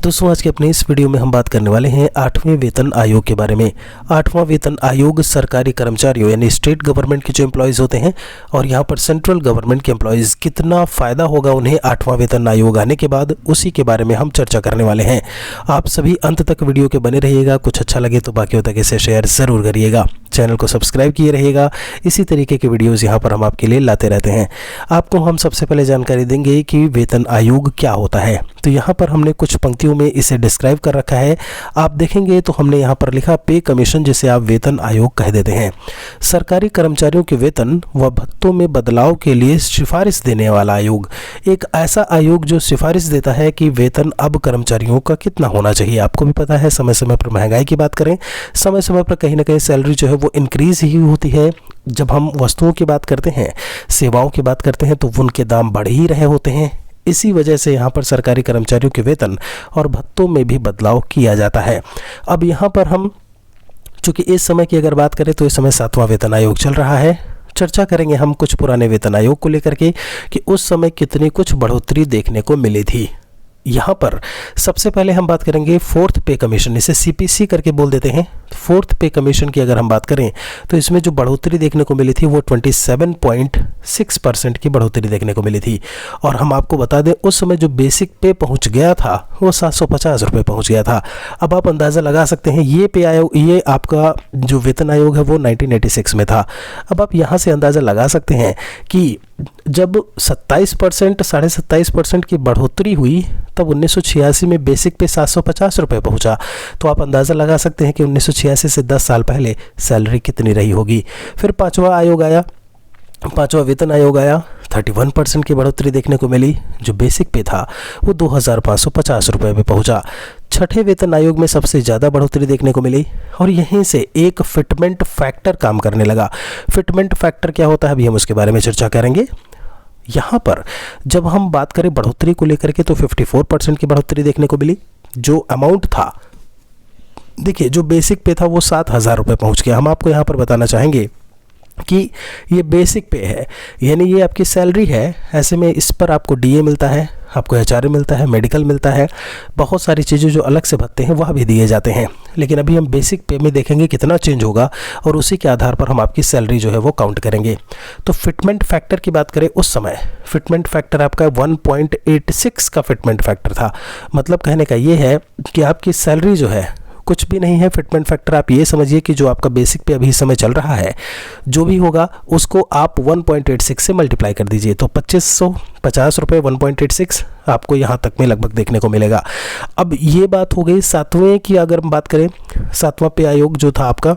दोस्तों आज के अपने इस वीडियो में हम बात करने वाले हैं 8वें वेतन आयोग के बारे में। 8वां वेतन आयोग सरकारी कर्मचारियों यानी स्टेट गवर्नमेंट के जो एम्प्लॉयज़ होते हैं और यहाँ पर सेंट्रल गवर्नमेंट के एम्प्लॉयज़ कितना फ़ायदा होगा उन्हें 8वां वेतन आयोग आने के बाद, उसी के बारे में हम चर्चा करने वाले हैं। आप सभी अंत तक वीडियो के बने रहिएगा। कुछ अच्छा लगे तो बाकियों तक इसे शेयर ज़रूर करिएगा। चैनल को सब्सक्राइब किए रहिएगा। इसी तरीके के वीडियोज़ यहाँ पर हम आपके लिए लाते रहते हैं। आपको हम सबसे पहले जानकारी देंगे कि वेतन आयोग क्या होता है। तो यहाँ पर हमने कुछ पंक्तियों में इसे डिस्क्राइब कर रखा है। आप देखेंगे तो हमने यहाँ पर लिखा पे कमीशन, जिसे आप वेतन आयोग कह देते हैं। सरकारी कर्मचारियों के वेतन व भत्तों में बदलाव के लिए सिफारिश देने वाला आयोग। एक ऐसा आयोग जो सिफारिश देता है कि वेतन अब कर्मचारियों का कितना होना चाहिए। आपको भी पता है समय समय पर महंगाई की बात करें, समय समय पर कहीं ना कहीं सैलरी जो है वो इंक्रीज ही होती है। जब हम वस्तुओं की बात करते हैं, सेवाओं की बात करते हैं, तो उनके दाम बढ़ ही रहे होते हैं। इसी वजह से यहाँ पर सरकारी कर्मचारियों के वेतन और भत्तों में भी बदलाव किया जाता है। अब यहाँ पर हम चूँकि इस समय की अगर बात करें तो इस समय 7वां वेतन आयोग चल रहा है। चर्चा करेंगे हम कुछ पुराने वेतन आयोग को लेकर के कि उस समय कितनी कुछ बढ़ोतरी देखने को मिली थी। यहाँ पर सबसे पहले हम बात करेंगे फोर्थ पे कमीशन, इसे सीपीसी करके बोल देते हैं। फोर्थ पे कमीशन की अगर हम बात करें तो इसमें जो बढ़ोतरी देखने को मिली थी वो 27.6% की बढ़ोतरी देखने को मिली थी। और हम आपको बता दें उस समय जो बेसिक पे पहुँच गया था वो 750 रुपये पहुँच गया था। अब आप अंदाज़ा लगा सकते हैं ये पे आयोग, ये आपका जो वेतन आयोग है वो 1986 में था। अब आप यहाँ से अंदाज़ा लगा सकते हैं कि जब 27% 27.5% की बढ़ोतरी हुई तब 1986 में बेसिक पे 750 रुपये पहुँचा। तो आप अंदाज़ा लगा सकते हैं कि 1986 से 10 साल पहले सैलरी कितनी रही होगी। फिर 5वां आयोग आया, 5वां वेतन आयोग आया, 31% की बढ़ोतरी देखने को मिली। जो बेसिक पे था वो 2550 रुपये पे पहुँचा। 6ठे वेतन आयोग में सबसे ज़्यादा बढ़ोतरी देखने को मिली और यहीं से एक फिटमेंट फैक्टर काम करने लगा। फिटमेंट फैक्टर क्या होता है अभी हम उसके बारे में चर्चा करेंगे। यहाँ पर जब हम बात करें बढ़ोतरी को लेकर के तो 54% की बढ़ोतरी देखने को मिली। जो अमाउंट था, देखिए जो बेसिक पे था वो 7000 रुपये पहुँच गया। हम आपको यहाँ पर बताना चाहेंगे कि ये बेसिक पे है, यानी ये आपकी सैलरी है। ऐसे में इस पर आपको डीए मिलता है, आपको एचआरए मिलता है, मेडिकल मिलता है, बहुत सारी चीज़ें जो अलग से भत्ते हैं वह भी दिए जाते हैं। लेकिन अभी हम बेसिक पे में देखेंगे कितना चेंज होगा और उसी के आधार पर हम आपकी सैलरी जो है वो काउंट करेंगे। तो फिटमेंट फैक्टर की बात करें, उस समय फिटमेंट फैक्टर आपका 1.86 का फिटमेंट फैक्टर था। मतलब कहने का ये है कि आपकी सैलरी जो है कुछ भी नहीं है। फिटमेंट फैक्टर आप ये समझिए कि जो आपका बेसिक पे अभी इस समय चल रहा है जो भी होगा उसको आप 1.86 से मल्टीप्लाई कर दीजिए तो 2550 रुपये 1.86 आपको यहाँ तक में लगभग देखने को मिलेगा। अब ये बात हो गई 7वें की। अगर हम बात करें 7वां पे आयोग जो था आपका,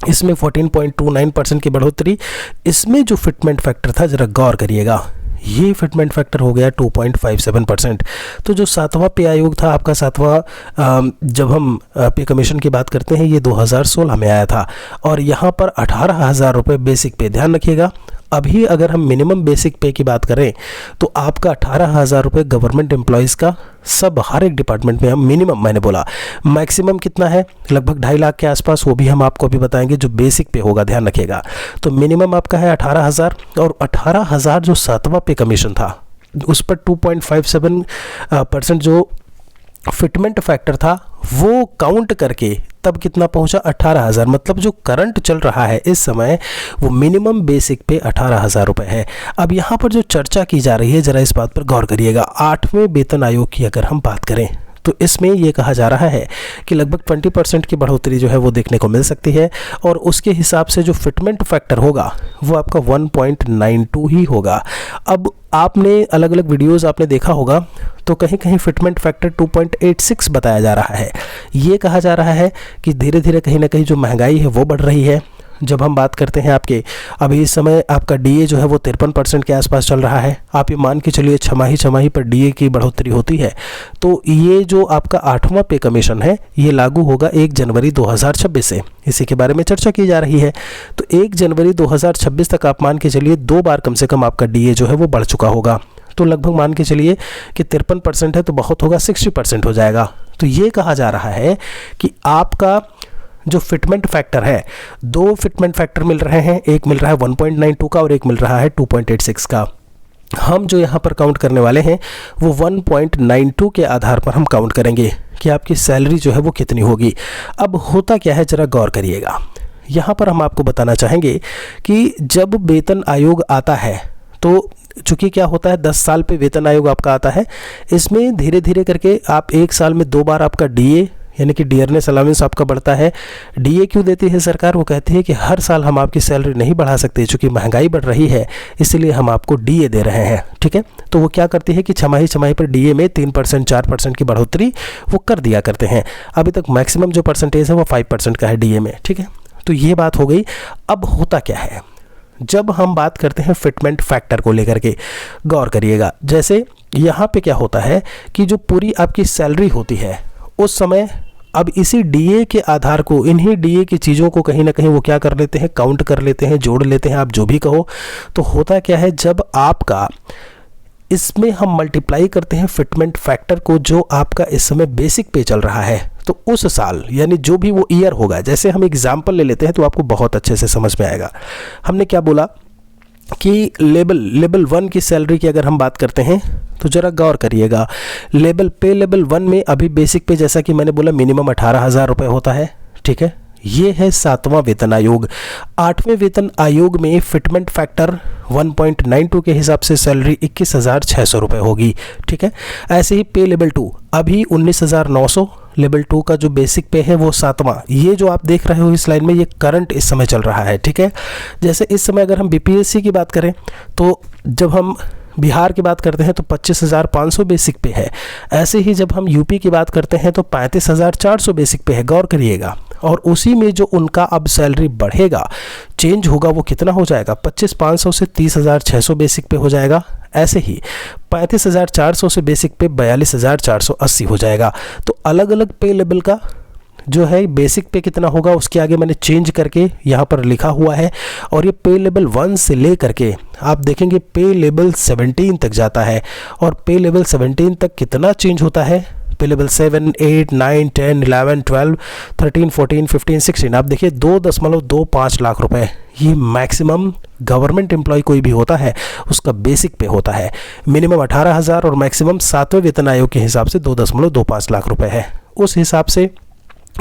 इसमें 14.29% की बढ़ोतरी। इसमें जो फिटमेंट फैक्टर था जरा गौर करिएगा, ये फिटमेंट फैक्टर हो गया 2.57%। तो जो 7वां पे आयोग था आपका, 7वां जब हम पे कमीशन की बात करते हैं ये 2016 में आया था और यहाँ पर 18,000 रुपये बेसिक पे। ध्यान रखिएगा अभी अगर हम मिनिमम बेसिक पे की बात करें तो आपका 18,000 रुपये गवर्नमेंट एम्प्लॉयज़ का सब हर एक डिपार्टमेंट में, हम मिनिमम मैंने बोला, मैक्सिमम कितना है लगभग 2.5 लाख के आसपास, वो भी हम आपको अभी बताएंगे जो बेसिक पे होगा। ध्यान रखिएगा तो मिनिमम आपका है 18,000 और 18,000 जो 7वां पे कमीशन था उस पर 2.57% जो फिटमेंट फैक्टर था वो काउंट करके तब कितना पहुंचा 18,000। मतलब जो करंट चल रहा है इस समय वो मिनिमम बेसिक पे 18,000 रुपये है। अब यहाँ पर जो चर्चा की जा रही है जरा इस बात पर गौर करिएगा। 8वें वेतन आयोग की अगर हम बात करें तो इसमें ये कहा जा रहा है कि लगभग 20% की बढ़ोतरी जो है वो देखने को मिल सकती है और उसके हिसाब से जो फिटमेंट फैक्टर होगा वो आपका 1.92 ही होगा। अब आपने अलग अलग वीडियोस आपने देखा होगा तो कहीं कहीं फिटमेंट फैक्टर 2.86 बताया जा रहा है। ये कहा जा रहा है कि धीरे धीरे कहीं ना कहीं जो महंगाई है वो बढ़ रही है। जब हम बात करते हैं आपके अभी इस समय आपका डीए जो है वो 53% के आसपास चल रहा है। आप ये मान के चलिए छमाही पर डीए की बढ़ोतरी होती है तो ये जो आपका 8वां पे कमीशन है ये लागू होगा 1 जनवरी 2026 से। इसी के बारे में चर्चा की जा रही है। तो 1 जनवरी 2026 तक आप मान के चलिए 2 बार कम से कम आपका डीए जो है वो बढ़ चुका होगा। तो लगभग मान के चलिए कि 53% है तो बहुत होगा 60% हो जाएगा। तो ये कहा जा रहा है कि आपका जो फिटमेंट फैक्टर है, 2 फिटमेंट फैक्टर मिल रहे हैं, एक मिल रहा है 1.92 का और एक मिल रहा है 2.86 का। हम जो यहाँ पर काउंट करने वाले हैं वो 1.92 के आधार पर हम काउंट करेंगे कि आपकी सैलरी जो है वो कितनी होगी। अब होता क्या है, ज़रा गौर करिएगा। यहाँ पर हम आपको बताना चाहेंगे कि जब वेतन आयोग आता है तो चूँकि क्या होता है, 10 साल पे वेतन आयोग आपका आता है, इसमें धीरे धीरे करके आप 1 साल में 2 बार आपका डीए यानी कि डियरनेस अलाउंस आपका बढ़ता है। डीए क्यों देती है सरकार? वो कहती है कि हर साल हम आपकी सैलरी नहीं बढ़ा सकते, चूँकि महंगाई बढ़ रही है, इसलिए हम आपको डीए दे रहे हैं। ठीक है, तो वो क्या करती है कि छमाही छमाही पर डीए में 3% 4% की बढ़ोतरी वो कर दिया करते हैं। अभी तक मैक्सिमम जो परसेंटेज है वो 5% का है डीए में। ठीक है, तो ये बात हो गई। अब होता क्या है, जब हम बात करते हैं फिटमेंट फैक्टर को लेकर के, गौर करिएगा। जैसे यहाँ पे क्या होता है कि जो पूरी आपकी सैलरी होती है उस समय अब इसी डीए के आधार को, इन्हीं डीए की चीज़ों को कहीं ना कहीं वो क्या कर लेते हैं, काउंट कर लेते हैं, जोड़ लेते हैं, आप जो भी कहो। तो होता क्या है, जब आपका इसमें हम मल्टीप्लाई करते हैं फिटमेंट फैक्टर को, जो आपका इस समय बेसिक पे चल रहा है, तो उस साल यानी जो भी वो ईयर होगा, जैसे हम एग्जाम्पल ले लेते हैं तो आपको बहुत अच्छे से समझ में आएगा। हमने क्या बोला कि लेवल 1 की सैलरी की अगर हम बात करते हैं तो ज़रा गौर करिएगा। लेवल 1 में अभी बेसिक पे जैसा कि मैंने बोला मिनिमम 18,000 रुपये होता है। ठीक है, ये है 7वां वेतन आयोग। 8वें वेतन आयोग में फिटमेंट फैक्टर 1.92 के हिसाब से सैलरी 21,600 रुपये होगी। ठीक है, ऐसे ही पे लेवल 2 अभी 19,900, लेवल 2 का जो बेसिक पे है वो 7वां। ये जो आप देख रहे हो इस लाइन में, ये करंट इस समय चल रहा है। ठीक है, जैसे इस समय अगर हम बीपीएससी की बात करें तो जब हम बिहार की बात करते हैं तो 25,500 बेसिक पे है। ऐसे ही जब हम यूपी की बात करते हैं तो 35,400 बेसिक पे है। गौर करिएगा, और उसी में जो उनका अब सैलरी बढ़ेगा, चेंज होगा, वो कितना हो जाएगा, 25,500 से 30,600 बेसिक पे हो जाएगा। ऐसे ही 35,400 से बेसिक पे 42,480 हो जाएगा। तो अलग अलग पे लेवल का जो है बेसिक पे कितना होगा उसके आगे मैंने चेंज करके यहाँ पर लिखा हुआ है। और ये पे लेवल 1 से ले करके आप देखेंगे पे लेवल 17 तक जाता है। और पे लेवल 17 तक कितना चेंज होता है, पे लेवल 7, 8, 9, 10, 11, 12, 13, 14, 15, 16, आप देखिए 2.25 लाख रुपए ये मैक्सिमम गवर्नमेंट एम्प्लॉय कोई भी होता है उसका बेसिक पे होता है। मिनिमम 18,000 और मैक्सिमम 7वें वेतन आयोग के हिसाब से 2.25 लाख रुपए है। उस हिसाब से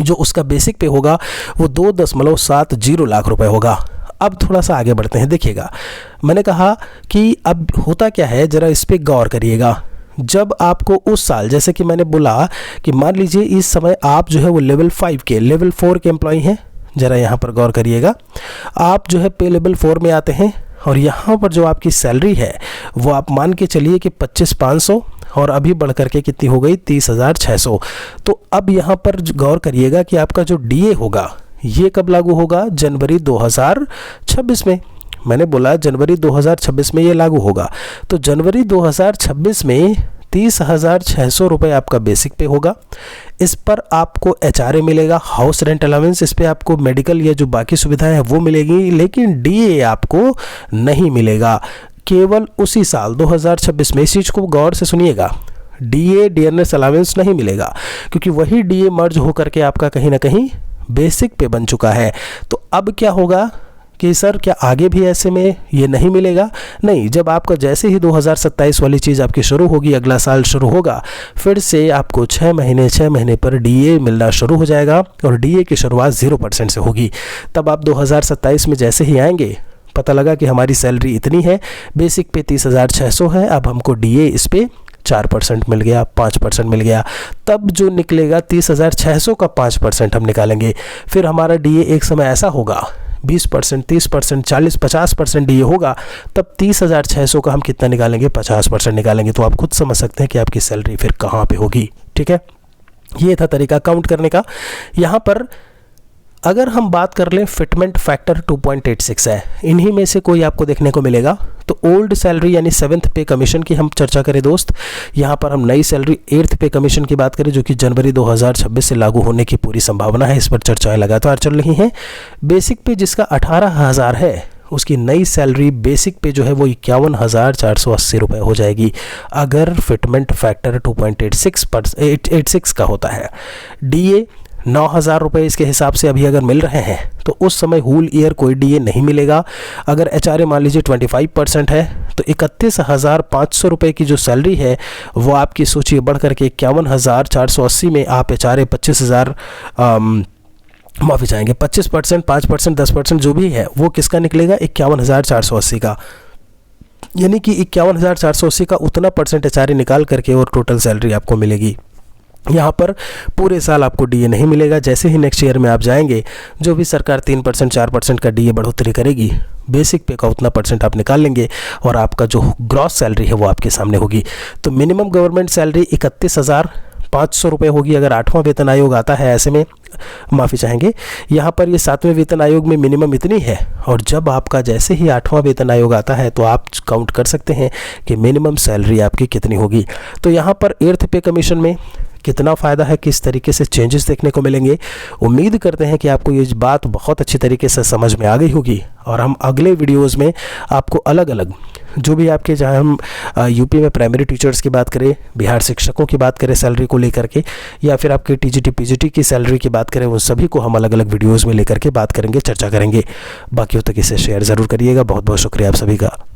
जो उसका बेसिक पे होगा वो 2.70 लाख रुपए होगा। अब थोड़ा सा आगे बढ़ते हैं। देखिएगा, मैंने कहा कि अब होता क्या है, ज़रा इस पे गौर करिएगा। जब आपको उस साल, जैसे कि मैंने बोला कि मान लीजिए इस समय आप जो है वो लेवल 5 के, लेवल 4 के एम्प्लॉय हैं, ज़रा यहाँ पर गौर करिएगा। आप जो है पे लेवल 4 में आते हैं और यहाँ पर जो आपकी सैलरी है वो आप मान के चलिए कि 25,500 और अभी बढ़ करके कितनी हो गई, 30,600। तो अब यहाँ पर गौर करिएगा कि आपका जो डीए होगा ये कब लागू होगा, जनवरी 2026 में। मैंने बोला जनवरी 2026 में ये लागू होगा। तो जनवरी 2026 में 30,600 रुपये आपका बेसिक पे होगा। इस पर आपको एचआरए मिलेगा, हाउस रेंट अलाउंस, इस पर आपको मेडिकल या जो बाकी सुविधाएं हैं वो मिलेगी, लेकिन डीए आपको नहीं मिलेगा। केवल उसी साल 2026 में, इस चीज़ को गौर से सुनिएगा, डीए डियरनेस अलाउंस नहीं मिलेगा, क्योंकि वही डीए मर्ज होकर के आपका कहीं ना कहीं बेसिक पे बन चुका है। तो अब क्या होगा कि सर क्या आगे भी ऐसे में ये नहीं मिलेगा? नहीं, जब आपका जैसे ही 2027 वाली चीज़ आपकी शुरू होगी, अगला साल शुरू होगा, फिर से आपको 6 महीने पर डीए मिलना शुरू हो जाएगा और डीए की शुरुआत 0% से होगी। तब आप 2027 में जैसे ही आएंगे, पता लगा कि हमारी सैलरी इतनी है, बेसिक पे 30,600 है, अब हमको डीए इस पर 4% मिल गया, 5% मिल गया। तब जो निकलेगा 30,600 का 5% हम निकालेंगे। फिर हमारा डीए एक समय ऐसा होगा 20%, 30%, 40, 50% डीए होगा, तब 30,600 का हम कितना निकालेंगे, 50% निकालेंगे। तो आप खुद समझ सकते हैं कि आपकी सैलरी फिर कहाँ पे होगी। ठीक है, ये था तरीका काउंट करने का। यहाँ पर अगर हम बात कर लें, फिटमेंट फैक्टर 2.86 है, इन्हीं में से कोई आपको देखने को मिलेगा। तो ओल्ड सैलरी यानी 7th पे कमीशन की हम चर्चा करें दोस्त, यहाँ पर हम नई सैलरी 8th पे कमीशन की बात करें, जो कि जनवरी 2026 से लागू होने की पूरी संभावना है। इस पर चर्चाएं लगातार चल रही हैं। बेसिक पे जिसका 18,000 है, उसकी नई सैलरी बेसिक पे जो है वो 51,480 रुपये हो जाएगी, अगर फिटमेंट फैक्टर 2.86 का होता है। डीए 9,000 रुपये इसके हिसाब से अभी अगर मिल रहे हैं तो उस समय होल ईयर कोई डीए नहीं मिलेगा। अगर एचआरए मान लीजिए 25% है तो 31,500 रुपये की जो सैलरी है वो आपकी सोचिए बढ़ करके 51,480 में आप एचआरए 25,000 माफ़ी चाहेंगे 25%, 5%, 10% जो भी है वो किसका निकलेगा, 51,480 का। यानी कि 51,480 का उतना परसेंट एचआरए निकाल करके और टोटल सैलरी आपको मिलेगी। यहाँ पर पूरे साल आपको डीए नहीं मिलेगा। जैसे ही नेक्स्ट ईयर में आप जाएंगे, जो भी सरकार 3%, 4% का डीए बढ़ोतरी करेगी, बेसिक पे का उतना परसेंट आप निकाल लेंगे और आपका जो ग्रॉस सैलरी है वो आपके सामने होगी। तो मिनिमम गवर्नमेंट सैलरी 31,500 रुपये होगी अगर 8वां वेतन आयोग आता है। ऐसे में माफ़ी चाहेंगे, यहाँ पर ये 7वें वेतन आयोग में मिनिमम इतनी है, और जब आपका जैसे ही 8वां वेतन आयोग आता है तो आप काउंट कर सकते हैं कि मिनिमम सैलरी आपकी कितनी होगी। तो यहाँ पर 8th पे कमीशन में कितना फ़ायदा है, किस तरीके से चेंजेस देखने को मिलेंगे, उम्मीद करते हैं कि आपको ये बात बहुत अच्छी तरीके से समझ में आ गई होगी। और हम अगले वीडियोस में आपको अलग अलग जो भी आपके, चाहे हम यूपी में प्राइमरी टीचर्स की बात करें, बिहार शिक्षकों की बात करें सैलरी को लेकर के, या फिर आपके टीजीटी पीजीटी की सैलरी की बात करें, उन सभी को हम अलग अलग वीडियोज़ में लेकर के बात करेंगे, चर्चा करेंगे। बाकियों तक इसे शेयर ज़रूर करिएगा। बहुत बहुत शुक्रिया आप सभी का।